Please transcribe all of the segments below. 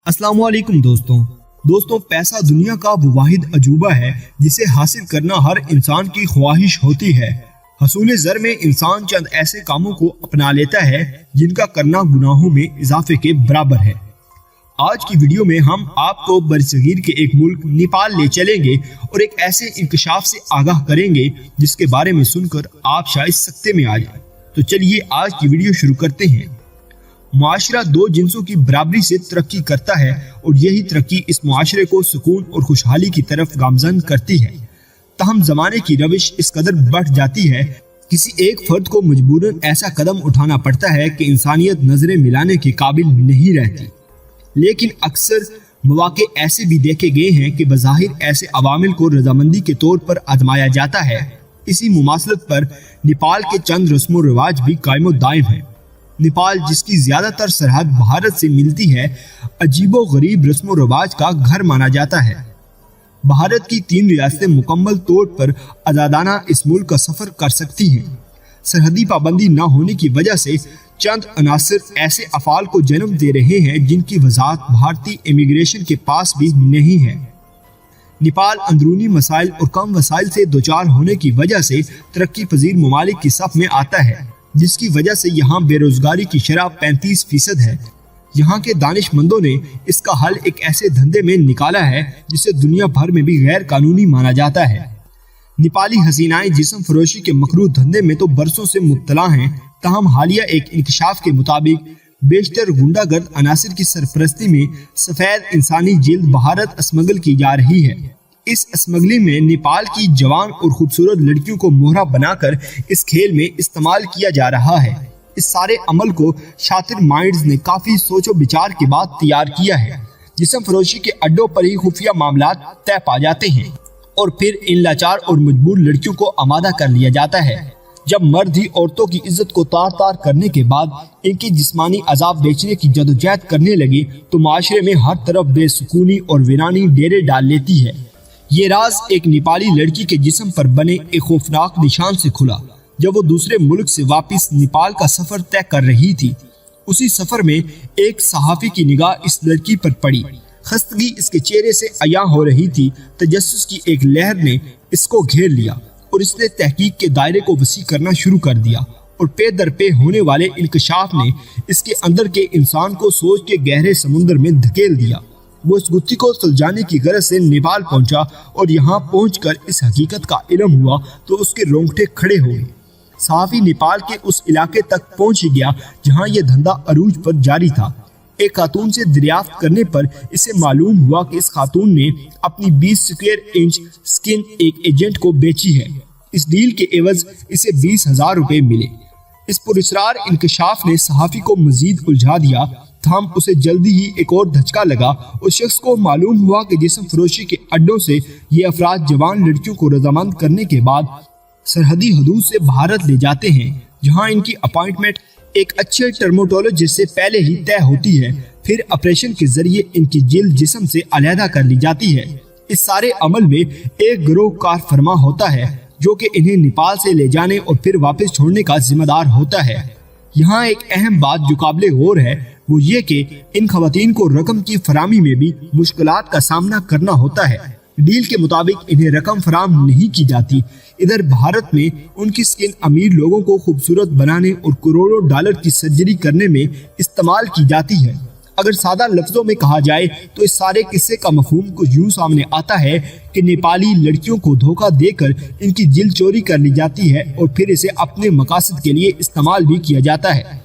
अस्सलाम वालेकुम दोस्तों पैसा दुनिया का वो वाहिद अजूबा है जिसे हासिल करना हर इंसान की ख्वाहिश होती है। हसूल ज़र में इंसान चंद ऐसे कामों को अपना लेता है जिनका करना गुनाहों में इजाफे के बराबर है। आज की वीडियो में हम आपको बरसगीर के एक मुल्क नेपाल ले चलेंगे और एक ऐसे इंकशाफ से आगाह करेंगे जिसके बारे में सुनकर आप शायद सकते में आ जाए। तो चलिए आज की वीडियो शुरू करते हैं। मुआशरा दो जिन्सों की बराबरी से तरक्की करता है और यही तरक्की इस मुआशरे को सुकून और खुशहाली की तरफ गामजन करती है। तहम जमाने की रविश इस कदर बढ़ जाती है किसी एक फर्द को मजबूरन ऐसा कदम उठाना पड़ता है कि इंसानियत नजरें मिलाने के काबिल नहीं रहती। लेकिन अक्सर मौके ऐसे भी देखे गए हैं कि बज़ाहिर ऐसे अवामिल को रजामंदी के तौर पर आजमाया जाता है। इसी मुमासलत पर नेपाल के चंद रस्म व रिवाज भी कायम दायम है। नेपाल जिसकी ज्यादातर सरहद भारत से मिलती है, अजीबो गरीब रस्म व रिवाज का घर माना जाता है। भारत की 3 रियासतें मुकम्मल तौर पर आज़ादाना इस मुल्क का सफर कर सकती हैं। सरहदी पाबंदी न होने की वजह से चंद अनासर ऐसे अफाल को जन्म दे रहे हैं जिनकी वजाहत भारतीय इमिग्रेशन के पास भी नहीं है। नेपाल अंदरूनी मसाइल और कम वसाइल से दोचार होने की वजह से तरक्की पजीर ममालिक की सफ में आता है, जिसकी वजह से यहाँ बेरोजगारी की शरह 35% है। यहाँ के दानिशमंदों ने इसका हल एक ऐसे धंधे में निकाला है जिसे दुनिया भर में भी गैर कानूनी माना जाता है। नेपाली हसीनाएं जिस्म फरोशी के मकरूह धंधे में तो बरसों से मुब्तला हैं, तहम हालिया एक इंकशाफ के मुताबिक बेशतर गुंडागर्द अनासिर की सरपरस्ती में सफेद इंसानी जिल्द भारत स्मगल की जा रही है। इस स्मगलिंग में नेपाल की जवान और खूबसूरत लड़कियों को मोहरा बनाकर इस खेल में इस्तेमाल किया जा रहा है। इस सारे अमल को शातिर माइंड्स ने काफी सोचो विचार के बाद तैयार किया है। जिस्म फरोशी के अड्डों पर ही खुफिया मामला तय पा जाते हैं और फिर इन लाचार और मजबूर लड़कियों को आमादा कर लिया जाता है। जब मर्द ही औरतों की इज्जत को तार तार करने के बाद इनकी जिस्मानी अजाब बेचने की जदोजहद करने लगी तो माशरे में हर तरफ बेसुकूनी और वीरानी डेरे डाल लेती है। ये राज एक नेपाली लड़की के जिस्म पर बने एक खौफनाक निशान से खुला जब वो दूसरे मुल्क से वापस नेपाल का सफर तय कर रही थी। उसी सफर में एक सहाफी की निगाह इस लड़की पर पड़ी। खस्तगी इसके चेहरे से अया हो रही थी। तजस्सुस की एक लहर ने इसको घेर लिया और इसने तहकीक के दायरे को वसी करना शुरू कर दिया और पे दर पे होने वाले इंकशाफ ने इसके अंदर के इंसान को सोच के गहरे समुद्र में धकेल दिया। वो इस गुत्थी को सुलझाने की गरज से नेपाल पहुंचा और यहाँ पहुंचकर इस हकीकत का इल्म हुआ तो उसके रोंगटे खड़े हो गए। सहाफी नेपाल के उस इलाके तक पहुंच गया जहाँ ये धंधा अरूज पर जारी था। एक खातून से दरियाफ्त करने पर इसे मालूम हुआ कि इस खातून ने अपनी 20 स्क्वायर इंच स्किन एक एजेंट को बेची है। इस डील के एवज इसे 20,000 रुपए मिले। इस पुरस्कार इंकशाफ ने सहाफी को मजीद उलझा दिया। हम उसे जल्दी ही एक और धचका लगा। उस शख्स को मालूम हुआ कि जिस्म फरोशी के अड्डों से ये अफराद जवान लड़कियों को रजामंद करने के बाद सरहदी हदूद से भारत ले जाते हैं, जहां इनकी अपॉइंटमेंट एक अच्छे टर्मोटोलॉजिस्ट से पहले ही तय होती है। फिर ऑपरेशन के जरिए इनकी जिल्द जिस्म से अलहदा कर ली जाती है। इस सारे अमल में एक गिरोह कार फरमा होता है जो कि इन्हें नेपाल से ले जाने और फिर वापस छोड़ने का जिम्मेदार होता है। यहाँ एक अहम बात जो काबिले गौर है वो ये कि इन खवातीन को रकम की फरामी में भी मुश्किलात का सामना करना होता है। डील के मुताबिक इन्हें रकम फराम नहीं की जाती। इधर भारत में उनकी स्किन अमीर लोगों को खूबसूरत बनाने और करोड़ों डॉलर की सर्जरी करने में इस्तेमाल की जाती है। अगर सादा लफ्जों में कहा जाए तो इस सारे किस्से का मफहूम कुछ यूं सामने आता है कि नेपाली लड़कियों को धोखा देकर इनकी जिल्द चोरी कर ली जाती है और फिर इसे अपने मकासद के लिए इस्तेमाल भी किया जाता है।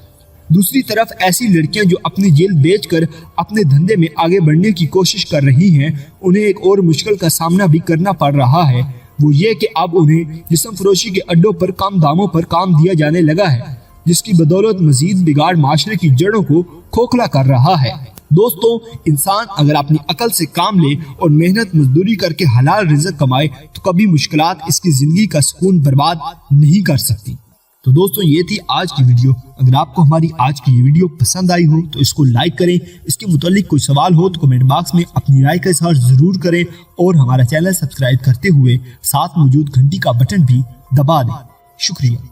दूसरी तरफ ऐसी लड़कियां जो अपनी जिल्द बेचकर अपने धंधे में आगे बढ़ने की कोशिश कर रही हैं, उन्हें एक और मुश्किल का सामना भी करना पड़ रहा है। वो ये कि अब उन्हें जिस्म फरोशी के अड्डों पर कम दामों पर काम दिया जाने लगा है, जिसकी बदौलत मजीद बिगाड़ माशरे की जड़ों को खोखला कर रहा है। दोस्तों, इंसान अगर अपनी अकल से काम ले और मेहनत मजदूरी करके हलाल रिज़्क कमाए तो कभी मुश्किलात इसकी जिंदगी का सुकून बर्बाद नहीं कर सकती। तो दोस्तों, ये थी आज की वीडियो। अगर आपको हमारी आज की ये वीडियो पसंद आई हो तो इसको लाइक करें। इसके मुतालिक कोई सवाल हो तो कमेंट बॉक्स में अपनी राय का इजहार जरूर करें और हमारा चैनल सब्सक्राइब करते हुए साथ मौजूद घंटी का बटन भी दबा दें। शुक्रिया।